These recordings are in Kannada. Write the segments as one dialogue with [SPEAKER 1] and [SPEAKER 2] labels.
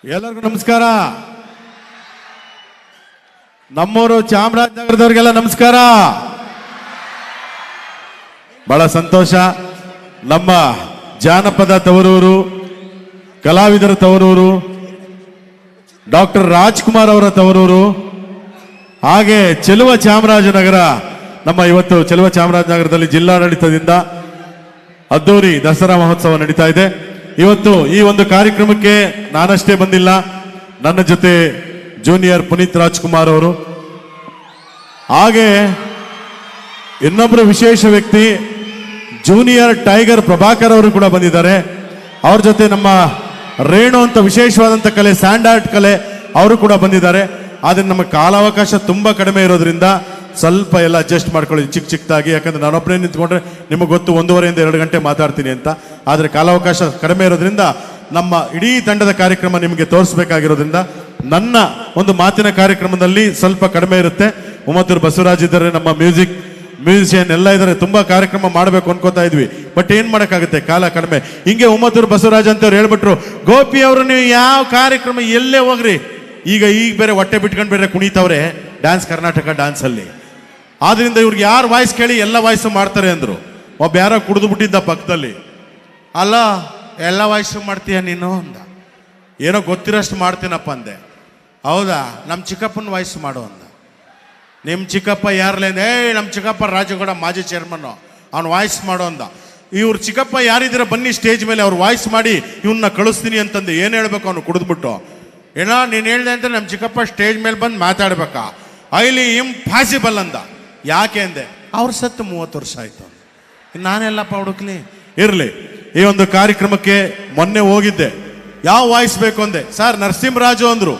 [SPEAKER 1] ಎಲ್ಲರಿಗೂ ನಮಸ್ಕಾರ. ನಮ್ಮೂರು ಚಾಮರಾಜನಗರದವ್ರಿಗೆಲ್ಲ ನಮಸ್ಕಾರ. ಬಹಳ ಸಂತೋಷ. ನಮ್ಮ ಜಾನಪದ ತವರೂರು, ಕಲಾವಿದರ ತವರೂರು, ಡಾಕ್ಟರ್ ರಾಜ್ಕುಮಾರ್ ಅವರ ತವರೂರು, ಹಾಗೆ ಚೆಲುವ ಚಾಮರಾಜನಗರ. ನಮ್ಮ ಇವತ್ತು ಚೆಲುವ ಚಾಮರಾಜನಗರದಲ್ಲಿ ಜಿಲ್ಲಾಡಳಿತದಿಂದ ಅದ್ದೂರಿ ದಸರಾ ಮಹೋತ್ಸವ ನಡೀತಾ ಇದೆ. ಇವತ್ತು ಈ ಒಂದು ಕಾರ್ಯಕ್ರಮಕ್ಕೆ ನಾನಷ್ಟೇ ಬಂದಿಲ್ಲ, ನನ್ನ ಜೊತೆ ಜೂನಿಯರ್ ಪುನೀತ್ ರಾಜ್ಕುಮಾರ್ ಅವರು, ಹಾಗೆ ಇನ್ನೊಬ್ಬರು ವಿಶೇಷ ವ್ಯಕ್ತಿ ಜೂನಿಯರ್ ಟೈಗರ್ ಪ್ರಭಾಕರ್ ಅವರು ಕೂಡ ಬಂದಿದ್ದಾರೆ. ಅವ್ರ ಜೊತೆ ನಮ್ಮ ರೇಣು ಅಂತ ವಿಶೇಷವಾದಂಥ ಕಲೆ, ಸ್ಯಾಂಡ್ ಆರ್ಟ್ ಕಲೆ, ಅವರು ಕೂಡ ಬಂದಿದ್ದಾರೆ. ಆದರೆ ನಮ್ಮ ಕಾಲಾವಕಾಶ ತುಂಬಾ ಕಡಿಮೆ ಇರೋದ್ರಿಂದ ಸ್ವಲ್ಪ ಎಲ್ಲ ಅಡ್ಜಸ್ಟ್ ಮಾಡ್ಕೊಳ್ಳಿ ಚಿಕ್ಕ ಚಿಕ್ಕದಾಗಿ. ಯಾಕಂದ್ರೆ ನಾನೊಬ್ಬನೇ ನಿಂತ್ಕೊಂಡ್ರೆ ನಿಮಗೆ ಗೊತ್ತು 1.5 2 ಗಂಟೆ ಮಾತಾಡ್ತೀನಿ ಅಂತ. ಆದರೆ ಕಾಲಾವಕಾಶ ಕಡಿಮೆ ಇರೋದ್ರಿಂದ ನಮ್ಮ ಇಡೀ ತಂಡದ ಕಾರ್ಯಕ್ರಮ ನಿಮಗೆ ತೋರಿಸ್ಬೇಕಾಗಿರೋದ್ರಿಂದ ನನ್ನ ಒಂದು ಮಾತಿನ ಕಾರ್ಯಕ್ರಮದಲ್ಲಿ ಸ್ವಲ್ಪ ಕಡಿಮೆ ಇರುತ್ತೆ. ಉಮ್ಮತ್ತೂರು ಬಸವರಾಜ್ ಇದ್ದಾರೆ, ನಮ್ಮ ಮ್ಯೂಸಿಷಿಯನ್ ಎಲ್ಲ ಇದ್ದಾರೆ. ತುಂಬಾ ಕಾರ್ಯಕ್ರಮ ಮಾಡಬೇಕು ಅನ್ಕೋತಾ ಇದ್ವಿ, ಬಟ್ ಏನ್ ಮಾಡೋಕ್ಕಾಗುತ್ತೆ, ಕಾಲ ಕಡಿಮೆ. ಹಿಂಗೆ ಉಮ್ಮತ್ತೂರು ಬಸವರಾಜ್ ಅಂತವ್ರು ಹೇಳ್ಬಿಟ್ರು, ಗೋಪಿ ಅವರು ನೀವು ಯಾವ ಕಾರ್ಯಕ್ರಮ ಎಲ್ಲೇ ಹೋಗ್ರಿ, ಈಗ ಬೇರೆ ಹೊಟ್ಟೆ ಬಿಟ್ಕೊಂಡು ಬೇರೆ ಕುಣಿತವ್ರೆ ಡ್ಯಾನ್ಸ್, ಕರ್ನಾಟಕ ಡ್ಯಾನ್ಸ್ ಅಲ್ಲಿ. ಆದ್ರಿಂದ ಇವ್ರಿಗೆ ಯಾರು ವಾಯ್ಸ್ ಕೇಳಿ ಎಲ್ಲ ವಾಯ್ಸು ಮಾಡ್ತಾರೆ ಅಂದ್ರು. ಒಬ್ಬ ಯಾರೋ ಕುಡಿದು ಬಿಟ್ಟಿದ್ದ ಪಕ್ಕದಲ್ಲಿ, ಅಲ್ಲ ಎಲ್ಲ ವಾಯ್ಸು ಮಾಡ್ತೀಯ ನೀನು ಅಂದ. ಏನೋ ಗೊತ್ತಿರೋಷ್ಟು ಮಾಡ್ತೀನಪ್ಪ ಅಂದೆ. ಹೌದಾ, ನಮ್ಮ ಚಿಕ್ಕಪ್ಪನ ವಾಯ್ಸ್ ಮಾಡು ಅಂದ. ನಿಮ್ಮ ಚಿಕ್ಕಪ್ಪ ಯಾರ್ಲೇಂದ? ನಮ್ಮ ಚಿಕ್ಕಪ್ಪ ರಾಜಗೌಡ ಮಾಜಿ ಚೇರ್ಮನ್ನು, ಅವ್ನು ವಾಯ್ಸ್ ಮಾಡು ಅಂದ. ಇವ್ರ ಚಿಕ್ಕಪ್ಪ ಯಾರಿದ್ದೀರ ಬನ್ನಿ ಸ್ಟೇಜ್ ಮೇಲೆ, ಅವ್ರು ವಾಯ್ಸ್ ಮಾಡಿ ಇವನ್ನ ಕಳಿಸ್ತೀನಿ ಅಂತಂದು. ಏನು ಹೇಳ್ಬೇಕು ಅವನು ಕುಡಿದ್ಬಿಟ್ಟು? ಏನೋ ನೀನು ಹೇಳ್ದೆ ಅಂತ ನಮ್ಮ ಚಿಕ್ಕಪ್ಪ ಸ್ಟೇಜ್ ಮೇಲೆ ಬಂದು ಮಾತಾಡ್ಬೇಕಾ? ಐಲಿ ಇಂಪಾಸಿಬಲ್ ಅಂದ. ಯಾಕೆ ಅಂದೆ? ಅವ್ರು ಸತ್ತು 30 ವರ್ಷ ಆಯ್ತು. ನಾನೆಲ್ಲಪ್ಪ ಹುಡುಕ್ಲಿ. ಇರಲಿ, ಈ ಒಂದು ಕಾರ್ಯಕ್ರಮಕ್ಕೆ ಮೊನ್ನೆ ಹೋಗಿದ್ದೆ. ಯಾವ ವಾಯ್ಸ್ ಬೇಕು ಅಂದೆ. ಸರ್ ನರಸಿಂಹರಾಜು ಅಂದ್ರು.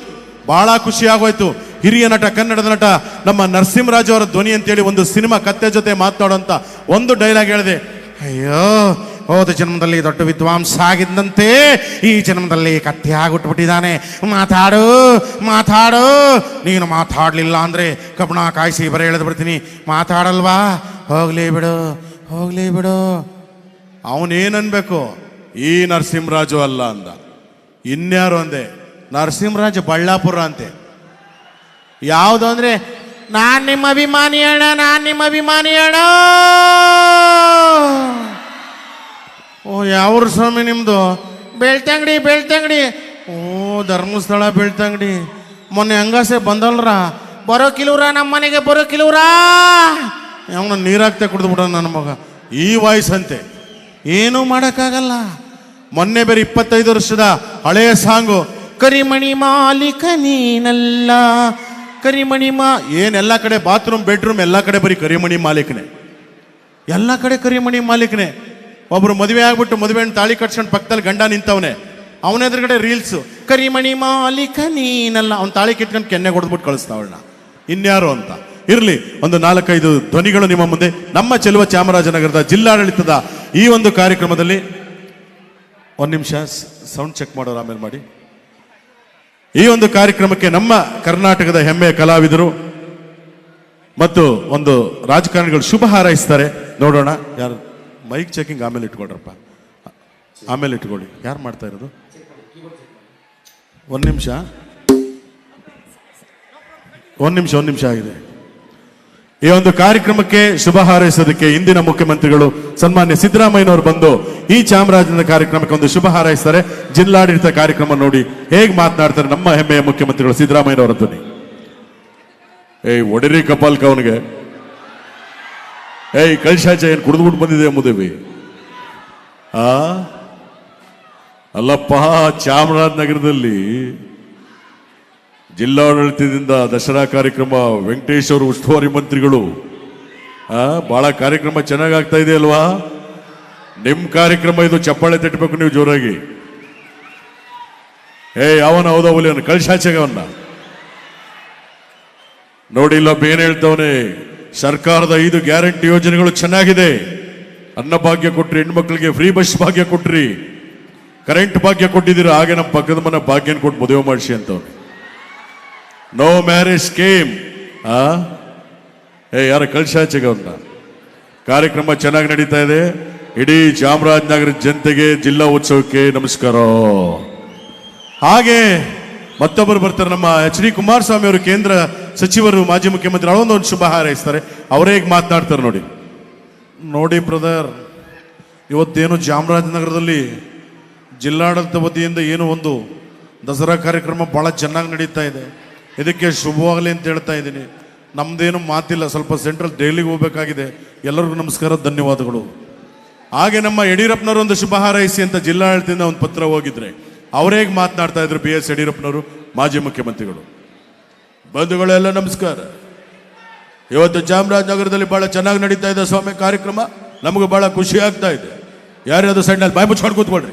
[SPEAKER 1] ಬಹಳ ಖುಷಿ ಆಗೋಯ್ತು. ಹಿರಿಯ ನಟ, ಕನ್ನಡದ ನಟ ನಮ್ಮ ನರಸಿಂಹರಾಜು ಅವರ ಧ್ವನಿ ಅಂತೇಳಿ ಒಂದು ಸಿನಿಮಾ ಕತ್ತೆ ಜೊತೆ ಮಾತನಾಡುವಂತ ಒಂದು ಡೈಲಾಗ್ ಹೇಳಿದೆ. ಅಯ್ಯೋ, ಹೋದ ಜನ್ಮದಲ್ಲಿ ದೊಡ್ಡ ವಿದ್ವಾಂಸ ಆಗಿದ್ದಂತೆ ಈ ಜನ್ಮದಲ್ಲಿ ಕತ್ತೆ ಆಗಿಬಿಟ್ಟಿದ್ದಾನೆ. ಮಾತಾಡು ಮಾತಾಡು, ನೀನು ಮಾತಾಡ್ಲಿಲ್ಲ ಅಂದ್ರೆ ಕಬ್ಬಣ ಕಾಯಿಸಿ ಬರ ಎಳೆದು ಬಿಡ್ತೀನಿ. ಮಾತಾಡಲ್ವಾ? ಹೋಗ್ಲಿ ಬಿಡು ಹೋಗ್ಲಿ ಬಿಡು. ಅವನೇನನ್ಬೇಕು? ಈ ನರಸಿಂಹರಾಜು ಅಲ್ಲ ಅಂದ. ಇನ್ಯಾರು ಅಂದೆ? ನರಸಿಂಹರಾಜು ಬಳ್ಳಾಪುರ ಅಂತೆ. ಯಾವುದು ಅಂದ್ರೆ, ನಾನ್ ನಿಮ್ಮ ಅಭಿಮಾನಿ ಅಣ್ಣ, ನಾನ್ ನಿಮ್ಮ ಅಭಿಮಾನಿ ಅಣ್ಣ. ಓ, ಯಾವ್ರ ಸ್ವಾಮಿ ನಿಮ್ದು? ಬೆಳ್ತಂಗಡಿ. ಬೆಳ್ತಂಗಡಿ? ಓ, ಧರ್ಮಸ್ಥಳ ಬೆಳ್ತಂಗಡಿ. ಮೊನ್ನೆ ಹಂಗಾಸೆ ಬಂದಲ್ರ, ಬರೋ ಕಿಲೂರ ನಮ್ಮ ಮನೆಗೆ ಬರೋ ಕಿಲೂರ. ಅವನ ನೀರಾಗ್ತಾ ಕುಡಿದು ಬಿಡ ನನ್ನ ಮಗ. ಈ ವಾಯ್ಸ್ ಅಂತೆ. ಏನೂ ಮಾಡೋಕ್ಕಾಗಲ್ಲ. ಮೊನ್ನೆ ಬೇರೆ 25 ವರ್ಷದ ಹಳೆಯ ಸಾಂಗು, ಕರಿಮಣಿ ಮಾಲೀಕ ನೀನಲ್ಲ ಕರಿಮಣಿ ಏನೆಲ್ಲ ಕಡೆ ಬಾತ್ರೂಮ್ ಬೆಡ್ರೂಮ್ ಎಲ್ಲ ಕಡೆ ಬರೀ ಕರಿಮಣಿ ಮಾಲೀಕನೇ, ಎಲ್ಲ ಕಡೆ ಕರಿಮಣಿ ಮಾಲೀಕನೇ. ಒಬ್ರು ಮದುವೆ ಆಗ್ಬಿಟ್ಟು ಮದುವೆ ತಾಳಿ ಕಟ್ಸ್ಕೊಂಡು ಪಕ್ಕದಲ್ಲಿ ಗಂಡ ನಿಂತವನೆ, ಅವನ ಎದುರುಗಡೆ ರೀಲ್ಸು, ಕರಿಮಣಿ ಮಾಲೀಕ ನೀನಲ್ಲ. ಅವ್ನು ತಾಳಿ ಕಿಟ್ಕೊಂಡು ಕೆನ್ನೆ ಹೊಡೆದ್ಬಿಟ್ಟು ಕಳಿಸ್ತಾವಳನ್ನ. ಇನ್ಯಾರು ಅಂತ. ಇರಲಿ, ಒಂದು 4-5 ಧ್ವನಿಗಳು ನಿಮ್ಮ ಮುಂದೆ. ನಮ್ಮ ಚೆಲುವ ಚಾಮರಾಜನಗರದ ಜಿಲ್ಲಾಡಳಿತದ ಈ ಒಂದು ಕಾರ್ಯಕ್ರಮದಲ್ಲಿ 1 ನಿಮಿಷ ಸೌಂಡ್ ಚೆಕ್ ಮಾಡೋರು, ಆಮೇಲೆ ಮಾಡಿ. ಈ ಒಂದು ಕಾರ್ಯಕ್ರಮಕ್ಕೆ ನಮ್ಮ ಕರ್ನಾಟಕದ ಹೆಮ್ಮೆಯ ಕಲಾವಿದರು ಮತ್ತು ಒಂದು ರಾಜಕಾರಣಿಗಳು ಶುಭ ಹಾರೈಸ್ತಾರೆ. ನೋಡೋಣ ಯಾರು. ಮೈಕ್ ಚೆಕಿಂಗ್ ಆಮೇಲೆ ಇಟ್ಕೊಳ್ರಪ್ಪ, ಆಮೇಲೆ ಇಟ್ಕೊಳ್ಳಿ. ಯಾರು ಮಾಡ್ತಾ ಇರೋದು? 1 ನಿಮಿಷ ಆಗಿದೆ. ಈ ಒಂದು ಕಾರ್ಯಕ್ರಮಕ್ಕೆ ಶುಭ ಹಾರೈಸೋದಕ್ಕೆ ಇಂದಿನ ಮುಖ್ಯಮಂತ್ರಿಗಳು ಸನ್ಮಾನ್ಯ ಸಿದ್ದರಾಮಯ್ಯನವರು ಬಂದು ಈ ಚಾಮರಾಜನಗರ ಕಾರ್ಯಕ್ರಮಕ್ಕೆ ಒಂದು ಶುಭ ಹಾರೈಸ್ತಾರೆ. ಜಿಲ್ಲಾಡಳಿತ ಕಾರ್ಯಕ್ರಮ ನೋಡಿ ಹೇಗೆ ಮಾತನಾಡ್ತಾರೆ ನಮ್ಮ ಹೆಮ್ಮೆಯ ಮುಖ್ಯಮಂತ್ರಿಗಳು ಸಿದ್ದರಾಮಯ್ಯನವರ ಧ್ವನಿ. ಒಡಿರಿ ಕಪಾಲ್ಕ ಅವನಿಗೆ. ಕಳ್ಶಾಚ ಏನು ಕುಡಿದ್ಬಿಟ್ಟು ಬಂದಿದೆ ಎಂಬುದೇವಿ. ಅಲ್ಲಪ್ಪ, ಚಾಮರಾಜನಗರದಲ್ಲಿ ಜಿಲ್ಲಾಡಳಿತದಿಂದ ದಸರಾ ಕಾರ್ಯಕ್ರಮ, ವೆಂಕಟೇಶ್ ಅವರು ಉಸ್ತುವಾರಿ ಮಂತ್ರಿಗಳು, ಬಹಳ ಕಾರ್ಯಕ್ರಮ ಚೆನ್ನಾಗಾಗ್ತಾ ಇದೆ ಅಲ್ವಾ? ನಿಮ್ ಕಾರ್ಯಕ್ರಮ ಇದು, ಚಪ್ಪಾಳೆ ತಟ್ಟಬೇಕು ನೀವು ಜೋರಾಗಿ. ಅವನ ಹೌದವಲಿ ಅವನು ಕಳ್ಶಾಚೆಗೆ ಅವನ್ನ ನೋಡಿ. ಇಲ್ಲೊಬ್ಬ ಏನ್ ಹೇಳ್ತವನೆ, ಸರ್ಕಾರದ 5 ಗ್ಯಾರಂಟಿ ಯೋಜನೆಗಳು ಚೆನ್ನಾಗಿದೆ. ಅನ್ನಭಾಗ್ಯ ಕೊಟ್ರಿ, ಹೆಣ್ಮಕ್ಳಿಗೆ ಫ್ರೀ ಬಸ್ ಭಾಗ್ಯ ಕೊಟ್ರಿ, ಕರೆಂಟ್ ಭಾಗ್ಯ ಕೊಟ್ಟಿದ್ದೀರ. ಹಾಗೆ ನಮ್ಮ ಪಕ್ಕದ ಮನೆ ಭಾಗ್ಯನ ಕೊಟ್ಟು ಮದುವೆ ಮಾಡಿಸಿ ಅಂತವ್ರು. No marriage scheme. ಯಾರ ಕಳ್ಶಾಚೆಗೆ ಅವನ್ನ. ಕಾರ್ಯಕ್ರಮ ಚೆನ್ನಾಗಿ ನಡೀತಾ ಇದೆ. ಇಡೀ ಚಾಮರಾಜನಗರ ಜನತೆಗೆ ಜಿಲ್ಲಾ ಉತ್ಸವಕ್ಕೆ ನಮಸ್ಕಾರ. ಹಾಗೆ ಮತ್ತೊಬ್ಬರು ಬರ್ತಾರೆ, ನಮ್ಮ ಎಚ್ ಡಿ ಕುಮಾರಸ್ವಾಮಿ ಅವರು, ಕೇಂದ್ರ ಸಚಿವರು, ಮಾಜಿ ಮುಖ್ಯಮಂತ್ರಿ, ಅವರೊಂದು ಶುಭ ಹಾರೈಸ್ತಾರೆ. ಅವರೇ ಈಗ ಮಾತನಾಡ್ತಾರೆ ನೋಡಿ. ನೋಡಿ ಬ್ರದರ್, ಇವತ್ತೇನು ಚಾಮರಾಜನಗರದಲ್ಲಿ ಜಿಲ್ಲಾಡಳಿತ ವತಿಯಿಂದ ಏನು ಒಂದು ದಸರಾ ಕಾರ್ಯಕ್ರಮ ಭಾಳ ಚೆನ್ನಾಗಿ ನಡೀತಾ ಇದೆ. ಇದಕ್ಕೆ ಶುಭವಾಗಲಿ ಅಂತ ಹೇಳ್ತಾ ಇದ್ದೀನಿ. ನಮ್ದೇನು ಮಾತಿಲ್ಲ, ಸ್ವಲ್ಪ ಸೆಂಟ್ರಲ್ ದೆಹಲಿಗೆ ಹೋಗಬೇಕಾಗಿದೆ. ಎಲ್ಲರಿಗೂ ನಮಸ್ಕಾರ, ಧನ್ಯವಾದಗಳು. ಹಾಗೆ ನಮ್ಮ ಯಡಿಯೂರಪ್ಪನವರು ಶುಭ ಹಾರೈಸಿ ಅಂತ ಜಿಲ್ಲಾಡಳಿತದಿಂದ ಒಂದು ಪತ್ರ ಹೋಗಿದ್ರೆ ಅವರೇ ಮಾತನಾಡ್ತಾ ಇದ್ರು. ಬಿ ಎಸ್ ಯಡಿಯೂರಪ್ಪನವರು, ಮಾಜಿ ಮುಖ್ಯಮಂತ್ರಿಗಳು. ಬಂಧುಗಳೆಲ್ಲ ನಮಸ್ಕಾರ. ಇವತ್ತು ಚಾಮರಾಜನಗರದಲ್ಲಿ ಬಹಳ ಚೆನ್ನಾಗಿ ನಡೀತಾ ಇದೆ ಸ್ವಾಮಿ ಕಾರ್ಯಕ್ರಮ. ನಮಗೂ ಬಹಳ ಖುಷಿ ಆಗ್ತಾ ಇದೆ. ಯಾರ್ಯಾವುದು ಸೈಡ್ನಲ್ಲಿ ಬಾಯಿ ಮುಚ್ಕೊಂಡು ಕೂತ್ಕೊಳ್ರಿ.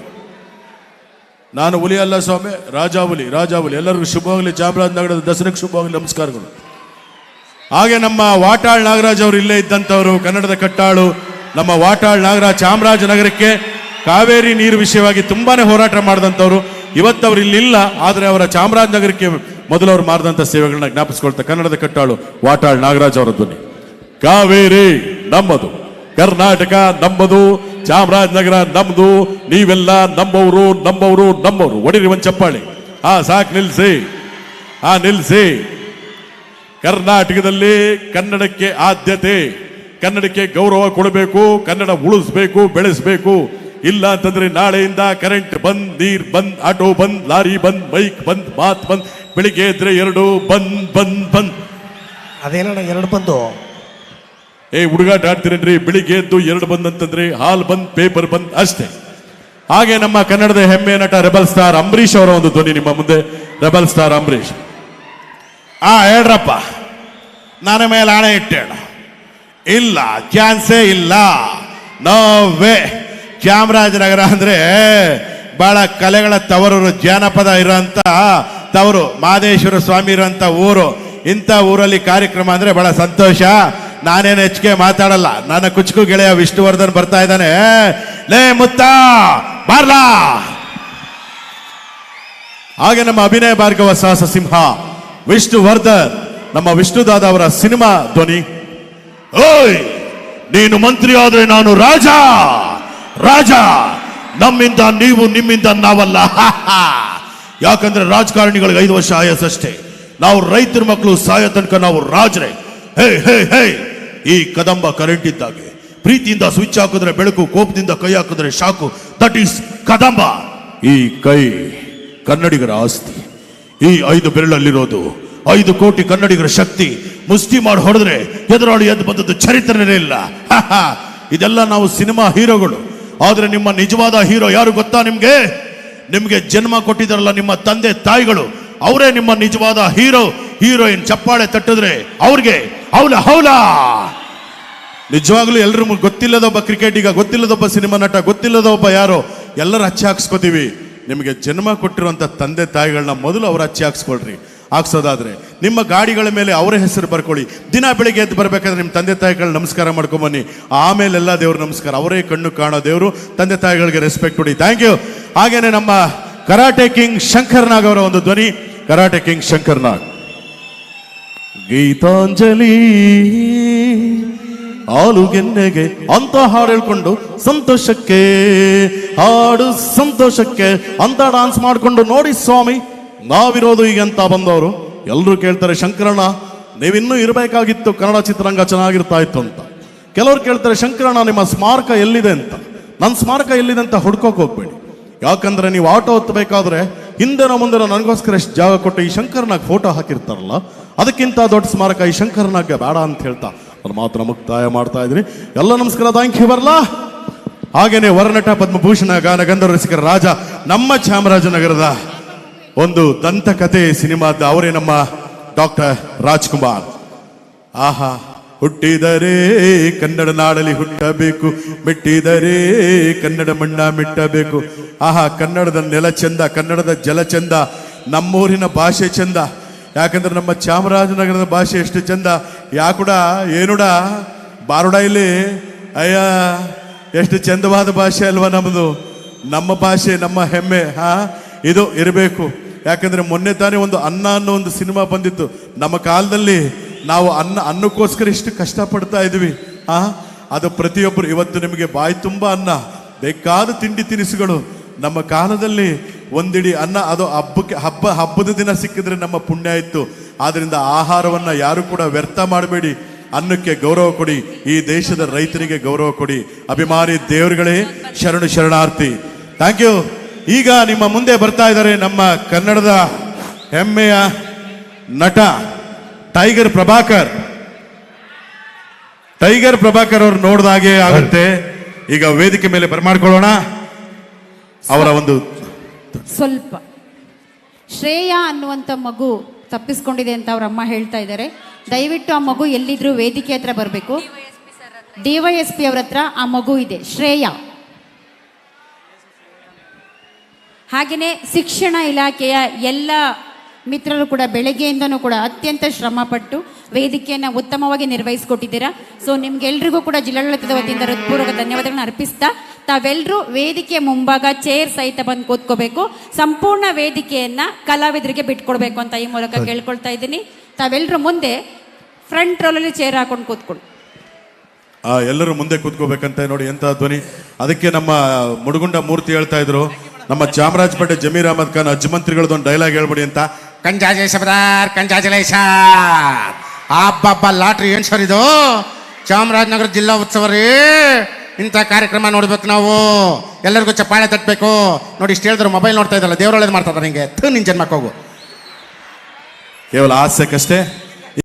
[SPEAKER 1] ನಾನು ಹುಲಿ ಅಲ್ಲ ಸ್ವಾಮಿ, ರಾಜಾ ಹುಲಿ, ರಾಜಾ ಹುಲಿ. ಎಲ್ಲರಿಗೂ ಶುಭವಾಗಲಿ, ಚಾಮರಾಜನಗರದ ದಸರಾಕ್ಕೆ ಶುಭವಾಗಲಿ, ನಮಸ್ಕಾರಗಳು. ಹಾಗೆ ನಮ್ಮ ವಾಟಾಳ್ ನಾಗರಾಜ್ ಅವರು ಇಲ್ಲೇ ಇದ್ದಂಥವರು, ಕನ್ನಡದ ಕಟ್ಟಾಳು. ನಮ್ಮ ವಾಟಾಳ್ ನಾಗರಾಜ್ ಚಾಮರಾಜನಗರಕ್ಕೆ ಕಾವೇರಿ ನೀರು ವಿಷಯವಾಗಿ ತುಂಬಾನೇ ಹೋರಾಟ ಮಾಡಿದಂಥವ್ರು. ಇವತ್ತವ್ರು ಇಲ್ಲಿಲ್ಲ, ಆದರೆ ಅವರ ಚಾಮರಾಜನಗರಕ್ಕೆ ಮೊದಲು ಅವರು ಮಾಡಿದಂಥ ಸೇವೆಗಳನ್ನ ಜ್ಞಾಪಿಸ್ಕೊಳ್ತಾ ಕನ್ನಡದ ಕಟ್ಟಾಳು ವಾಟಾಳ್ ನಾಗರಾಜ್ ಅವರ ಧ್ವನಿ. ಕಾವೇರಿ ನಮ್ಮದು, ಕರ್ನಾಟಕ ನಮ್ಮದು, ಚಾಮರಾಜನಗರ ನಮ್ದು, ನೀವೆಲ್ಲ ನಮ್ಮವರು ನಮ್ಮವರು ನಮ್ಮವರು. ಒಡಿರಿ ಒಂದು ಚಪ್ಪಾಳಿ. ಸಾಕು, ನಿಲ್ಸಿ, ನಿಲ್ಸಿ. ಕರ್ನಾಟಕದಲ್ಲಿ ಕನ್ನಡಕ್ಕೆ ಆದ್ಯತೆ, ಕನ್ನಡಕ್ಕೆ ಗೌರವ ಕೊಡಬೇಕು, ಕನ್ನಡ ಉಳಿಸ್ಬೇಕು, ಬೆಳೆಸಬೇಕು. ಇಲ್ಲ ಅಂತಂದ್ರೆ ನಾಳೆಯಿಂದ ಕರೆಂಟ್ ಬಂದ್, ನೀರ್ ಬಂದ್, ಆಟೋ ಬಂದ್, ಲಾರಿ ಬಂದ್, ಬೈಕ್ ಬಂದ್, ಮಾತ್ ಬಂದ್. ಬೆಳಿಗ್ಗೆ ಇದ್ರೆ 2 ಬಂದ್ ಬಂದ್ ಬಂದ್.
[SPEAKER 2] ಅದೇನಣ್ಣ 2 ಬಂದು?
[SPEAKER 1] ಹುಡುಗಾಟ ಆಡ್ತೀರೇನ್ರಿ? ಬೆಳಿಗ್ಗೆ ಎದ್ದು 2 ಬಂದ್ ಅಂತಂದ್ರೆ ಹಾಲ್ ಬಂದ್, ಪೇಪರ್ ಬಂದ್ ಅಷ್ಟೇ. ಹಾಗೆ ನಮ್ಮ ಕನ್ನಡದ ಹೆಮ್ಮೆ ನಟ ರೆಬಲ್ ಸ್ಟಾರ್ ಅಂಬರೀಷ್ ಅವರ ಒಂದು ಧ್ವನಿ ನಿಮ್ಮ ಮುಂದೆ. Rebel star Ambareesh. ಹೇಳ್ರಪ್ಪ, ನನ್ನ ಮೇಲೆ ಹಣೆ ಇಟ್ಟೇಳ. ಇಲ್ಲ, ಚಾನ್ಸೇ ಇಲ್ಲ, ನೋವೇ. ಚಾಮರಾಜನಗರ ಅಂದ್ರೆ ಬಹಳ ಕಲೆಗಳ ತವರೂರು, ಜಾನಪದ ಇರೋಂಥ ತವರು, ಮಾದೇಶ್ವರ ಸ್ವಾಮಿ ಇರೋಂಥ ಊರು. ಇಂಥ ಊರಲ್ಲಿ ಕಾರ್ಯಕ್ರಮ ಅಂದ್ರೆ ಬಹಳ ಸಂತೋಷ. ನಾನೇನು ಹೆಚ್ಚಿಗೆ ಮಾತಾಡಲ್ಲ. ನನ್ನ ಕುಚುಕು ಗೆಳೆಯ ವಿಷ್ಣುವರ್ಧನ್ ಬರ್ತಾ ಇದ್ದಾನೆ. ಲೇ ಮುತ್ತ ಬಾರ್ಲಾ. ಹಾಗೆ ನಮ್ಮ ಅಭಿನಯ ಭಾರ್ಗವ ಸಾಹಸ ಸಿಂಹ ವಿಷ್ಣುವರ್ಧನ್, ನಮ್ಮ ವಿಷ್ಣುದಾದ ಅವರ ಸಿನಿಮಾ ಧ್ವನಿ. ಓಯ್, ನೀನು ಮಂತ್ರಿ ಆದ್ರೆ ನಾನು ರಾಜ, ರಾಜ. ನಮ್ಮಿಂದ ನೀವು, ನಿಮ್ಮಿಂದ ನಾವಲ್ಲ. ಯಾಕಂದ್ರೆ ರಾಜಕಾರಣಿಗಳಿಗೆ 5 ವರ್ಷ ಆಯಸ್ಸಷ್ಟೇ. ನಾವು ರೈತರ ಮಕ್ಕಳು, ಸಾಯ ತನಕ ನಾವು ರಾಜರೇ. ಹೇ ಹೇ ಹೇ. ಈ ಕದಂಬ ಕರೆಂಟ್ ಇದ್ದಾಗೆ, ಪ್ರೀತಿಯಿಂದ ಸ್ವಿಚ್ ಹಾಕಿದ್ರೆ ಬೆಳಕು, ಕೋಪದಿಂದ ಕೈ ಹಾಕಿದ್ರೆ ಶಾಕು. That is Kadamba. ಈ ಕೈ ಕನ್ನಡಿಗರ ಆಸ್ತಿ. ಈ 5 ಬೆರಳಲ್ಲಿರೋದು 5 ಕೋಟಿ ಕನ್ನಡಿಗರ ಶಕ್ತಿ. ಮುಷ್ಟಿ ಮಾಡಿ ಹೊಡೆದ್ರೆ ಎದುರಾಳಿ ಎದ್ದು ಬಂದದ್ದು ಚರಿತ್ರೆನೇ ಇಲ್ಲ. ಇದೆಲ್ಲ ನಾವು ಸಿನಿಮಾ ಹೀರೋಗಳು. ಆದ್ರೆ ನಿಮ್ಮ ನಿಜವಾದ ಹೀರೋ ಯಾರು ಗೊತ್ತಾ ನಿಮ್ಗೆ? ನಿಮ್ಗೆ ಜನ್ಮ ಕೊಟ್ಟಿದಾರಲ್ಲ ನಿಮ್ಮ ತಂದೆ ತಾಯಿಗಳು, ಅವರೇ ನಿಮ್ಮ ನಿಜವಾದ ಹೀರೋ, ಹೀರೋಯಿನ್. ಚಪ್ಪಾಳೆ ತಟ್ಟಿದ್ರೆ ಅವ್ರಿಗೆ ಹೌಲ ಹೌಲ. ನಿಜವಾಗ್ಲೂ ಎಲ್ರೂ ಗೊತ್ತಿಲ್ಲದೊಬ್ಬ ಕ್ರಿಕೆಟಿಗ, ಗೊತ್ತಿಲ್ಲದೊಬ್ಬ ಸಿನಿಮಾ ನಟ, ಗೊತ್ತಿಲ್ಲದೊಬ್ಬ ಯಾರೋ, ಎಲ್ಲರೂ ಹಚ್ಚಿ ಹಾಕ್ಸ್ಕೊತೀವಿ. ನಿಮಗೆ ಜನ್ಮ ಕೊಟ್ಟಿರುವಂತ ತಂದೆ ತಾಯಿಗಳನ್ನ ಮೊದಲು ಅವ್ರು ಹಚ್ಚಿ ಹಾಕ್ಸ್ಕೊಳ್ರಿ. ಹಾಕ್ಸೋದಾದ್ರೆ ನಿಮ್ಮ ಗಾಡಿಗಳ ಮೇಲೆ ಅವರ ಹೆಸರು ಬರ್ಕೊಳ್ಳಿ. ದಿನ ಬೆಳಿಗ್ಗೆ ಎದ್ದು ಬರ್ಬೇಕಾದ್ರೆ ನಿಮ್ಮ ತಂದೆ ತಾಯಿಗಳು ನಮಸ್ಕಾರ ಮಾಡ್ಕೊಂಬನ್ನಿ. ಆಮೇಲೆ ಎಲ್ಲ ದೇವ್ರು ನಮಸ್ಕಾರ. ಅವರೇ ಕಣ್ಣು ಕಾಣೋ ದೇವರು. ತಂದೆ ತಾಯಿಗಳಿಗೆ ರೆಸ್ಪೆಕ್ಟ್ ಕೊಡಿ. Thank you. ಹಾಗೇನೆ ನಮ್ಮ ಕರಾಟೆ ಕಿಂಗ್ ಶಂಕರ್ ನಾಗ್ ಅವರ ಒಂದು ಧ್ವನಿ. Karate king Shankar Nag. ಗೀತಾಂಜಲಿ ಆಲುಗೆನ್ನೆಗೆ ಅಂತ ಹಾಡು ಹೇಳ್ಕೊಂಡು ಸಂತೋಷಕ್ಕೆ, ಹಾಡು ಸಂತೋಷಕ್ಕೆ ಅಂತ ಡಾನ್ಸ್ ಮಾಡ್ಕೊಂಡು ನೋಡಿ ಸ್ವಾಮಿ, ನಾವಿರೋದು ಈಗ ಅಂತ ಬಂದವರು ಎಲ್ಲರೂ ಕೇಳ್ತಾರೆ, ಶಂಕರಣ್ಣ ನೀವಿನ್ನೂ ಇರಬೇಕಾಗಿತ್ತು, ಕನ್ನಡ ಚಿತ್ರರಂಗ ಚೆನ್ನಾಗಿರ್ತಾ ಇತ್ತು ಅಂತ. ಕೆಲವ್ರು ಕೇಳ್ತಾರೆ, ಶಂಕರಣ್ಣ ನಿಮ್ಮ ಸ್ಮಾರಕ ಎಲ್ಲಿದೆ ಅಂತ. ನನ್ನ ಸ್ಮಾರಕ ಎಲ್ಲಿದೆ ಅಂತ ಹುಡ್ಕೋಕ್ ಹೋಗ್ಬೇಡಿ. ಯಾಕಂದ್ರೆ ನೀವು ಆಟೋ ಹತ್ತಬೇಕಾದ್ರೆ ಹಿಂದೆನೋ ಮುಂದೆನೋ ನನಗೋಸ್ಕರ ಎಷ್ಟು ಜಾಗ ಕೊಟ್ಟು ಈ ಶಂಕರನಾಗ್ ಫೋಟೋ ಹಾಕಿರ್ತಾರಲ್ಲ, ಅದಕ್ಕಿಂತ ದೊಡ್ಡ ಸ್ಮಾರಕ ಈ ಶಂಕರನಾಗ್ಗೆ ಬೇಡ ಅಂತ ಹೇಳ್ತಾ ಅವ್ರ ಮಾತ್ರ ಮುಕ್ತಾಯ ಮಾಡ್ತಾ ಇದ್ರಿ. ಎಲ್ಲ ನಮಸ್ಕಾರ, ಥ್ಯಾಂಕ್ ಯು ಬರ್ಲಾ. ಹಾಗೇನೆ ವರನಟ ಪದ್ಮಭೂಷಣ ಗಾನ ಗಂಧರ್ವ ರಸಿಕರ ರಾಜ ನಮ್ಮ ಚಾಮರಾಜನಗರದ ಒಂದು ದಂತಕಥೆ ಸಿನಿಮಾದ ಅವರೇ ನಮ್ಮ ಡಾಕ್ಟರ್ ರಾಜ್ಕುಮಾರ್. ಆಹಾ, ಹುಟ್ಟಿದರೆ ಕನ್ನಡ ನಾಡಲಿ ಹುಟ್ಟಬೇಕು, ಮೆಟ್ಟಿದರೆ ಕನ್ನಡ ಮಣ್ಣ ಮೆಟ್ಟಬೇಕು. ಆಹಾ, ಕನ್ನಡದ ನೆಲ ಚಂದ, ಕನ್ನಡದ ಜಲ ಚಂದ, ನಮ್ಮೂರಿನ ಭಾಷೆ ಚಂದ. ಯಾಕಂದ್ರೆ ನಮ್ಮ ಚಾಮರಾಜನಗರದ ಭಾಷೆ ಎಷ್ಟು ಚಂದ. ಯಾಕುಡ ಏನುಡ ಬಾರುಡ ಇಲ್ಲಿ. ಅಯ್ಯ, ಎಷ್ಟು ಚಂದವಾದ ಭಾಷೆ ಅಲ್ವಾ ನಮ್ಮದು. ನಮ್ಮ ಭಾಷೆ, ನಮ್ಮ ಹೆಮ್ಮೆ. ಇದು ಇರಬೇಕು. ಯಾಕಂದ್ರೆ ಮೊನ್ನೆ ತಾನೇ ಒಂದು ಅನ್ನ ಅನ್ನೋ ಒಂದು ಸಿನಿಮಾ ಬಂದಿತ್ತು. ನಮ್ಮ ಕಾಲದಲ್ಲಿ ನಾವು ಅನ್ನಕ್ಕೋಸ್ಕರ ಇಷ್ಟು ಕಷ್ಟಪಡ್ತಾ ಇದ್ವಿ. ಅದು ಪ್ರತಿಯೊಬ್ಬರು ಇವತ್ತು ನಿಮಗೆ ಬಾಯಿ ತುಂಬ ಅನ್ನ, ಬೇಕಾದ ತಿಂಡಿ ತಿನಿಸುಗಳು. ನಮ್ಮ ಕಾಲದಲ್ಲಿ ಒಂದಿಡಿ ಅನ್ನ, ಅದು ಹಬ್ಬದ ದಿನ ಸಿಕ್ಕಿದ್ರೆ ನಮ್ಮ ಪುಣ್ಯ ಇತ್ತು. ಆದ್ರಿಂದ ಆಹಾರವನ್ನ ಯಾರು ಕೂಡ ವ್ಯರ್ಥ ಮಾಡಬೇಡಿ. ಅನ್ನಕ್ಕೆ ಗೌರವ ಕೊಡಿ, ಈ ದೇಶದ ರೈತರಿಗೆ ಗೌರವ ಕೊಡಿ. ಅಭಿಮಾನಿ ದೇವರುಗಳೇ ಶರಣಾರ್ಥಿ. Thank you. ಈಗ ನಿಮ್ಮ ಮುಂದೆ ಬರ್ತಾ ಇದ್ದಾರೆ ನಮ್ಮ ಕನ್ನಡದ ಹೆಮ್ಮೆಯ ನಟ ಟೈಗರ್ ಪ್ರಭಾಕರ್ ಅವರು ನೋಡಿದಾಗೆ ಆಗುತ್ತೆ. ಈಗ ವೇದಿಕೆ ಮೇಲೆ ಬರಮಾಡ್ಕೊಳ್ಳೋಣ ಅವರ ಒಂದು
[SPEAKER 3] ಸ್ವಲ್ಪ ಶ್ರೇಯಾ ಅನ್ನುವಂಥ ಮಗು ತಪ್ಪಿಸ್ಕೊಂಡಿದೆ ಅಂತ ಅವ್ರ ಅಮ್ಮ ಹೇಳ್ತಾ ಇದ್ದಾರೆ. ದಯವಿಟ್ಟು ಆ ಮಗು ಎಲ್ಲಿದ್ರು ವೇದಿಕೆ ಹತ್ರ ಬರಬೇಕು. DYSP ಅವ್ರ ಹತ್ರ ಆ ಮಗು ಇದೆ, ಶ್ರೇಯಾ. ಹಾಗೆಯೇ ಶಿಕ್ಷಣ ಇಲಾಖೆಯ ಎಲ್ಲ ಮಿತ್ರರು ಕೂಡ ಬೆಳಗ್ಗೆಯಿಂದನೂ ಕೂಡ ಅತ್ಯಂತ ಶ್ರಮಪಟ್ಟು ವೇದಿಕೆಯನ್ನು ಉತ್ತಮವಾಗಿ ನಿರ್ವಹಿಸಿಕೊಟ್ಟಿದ್ದೀರಾ. ಸೊ ನಿಮ್ಗೆಲ್ರಿಗೂ ಕೂಡ ಜಿಲ್ಲಾಡಳಿತದ ವತಿಯಿಂದ ಹೃತ್ಪೂರ್ವಕ ಧನ್ಯವಾದಗಳನ್ನ ಅರ್ಪಿಸ್ತಾ, ತಾವೆಲ್ಲರೂ ವೇದಿಕೆಯ ಮುಂಭಾಗ ಚೇರ್ ಸಹಿತ ಬಂದು ಕೂತ್ಕೋಬೇಕು. ಸಂಪೂರ್ಣ ವೇದಿಕೆಯನ್ನ ಕಲಾವಿದರಿಗೆ ಬಿಟ್ಕೊಡ್ಬೇಕು ಅಂತ ಈ ಮೂಲಕ ಕೇಳ್ಕೊಳ್ತಾ ಇದ್ದೀನಿ. ತಾವೆಲ್ಲರೂ ಮುಂದೆ ಫ್ರಂಟ್ ರೋಲಲ್ಲಿ ಚೇರ್ ಹಾಕೊಂಡು ಕೂತ್ಕೊಳ್ಳಿ.
[SPEAKER 1] ಎಲ್ಲರೂ ಮುಂದೆ ಕೂತ್ಕೋಬೇಕಂತ ನೋಡಿ ಎಂತ ಧ್ವನಿ. ಅದಕ್ಕೆ ನಮ್ಮ ಮುಡುಗುಂಡ ಮೂರ್ತಿ ಹೇಳ್ತಾ ಇದ್ರು, ನಮ್ಮ ಚಾಮರಾಜಪೇಟೆ ಜಮೀರ್ ಅಹಮದ್ ಖಾನ್ ಅಜ್ಜಮಂತ್ರಿಗಳದೊಂದು ಡೈಲಾಗ್ ಹೇಳ್ಬಿಡಿ ಅಂತ.
[SPEAKER 4] ಕಂಜಾಜಲೇಶ ಹಬ್ಬ ಲಾಟ್ರಿ ಏನ್ ಸರ್ ಇದು? ಚಾಮರಾಜನಗರ ಜಿಲ್ಲಾ ಉತ್ಸವ ರೀ. ಇಂಥ ಕಾರ್ಯಕ್ರಮ ನೋಡ್ಬೇಕು ನಾವು. ಎಲ್ಲರಿಗೂ ಚಪ್ಪಾಳೆ ತಟ್ಟಬೇಕು. ನೋಡಿ ಇಷ್ಟು ಹೇಳಿದ್ರು, ಮೊಬೈಲ್ ನೋಡ್ತಾ ಇದ್ದಲ್ಲ, ದೇವ್ರೊಳ್ಳೇದು ಮಾಡ್ತಾ ನಿಂಗೆ ನಿನ್ ಜನ್ಮಕ್ಕೆ ಹೋಗು.
[SPEAKER 1] ಕೇವಲ ಹಾಸ್ಯಕ್ಕಷ್ಟೇ.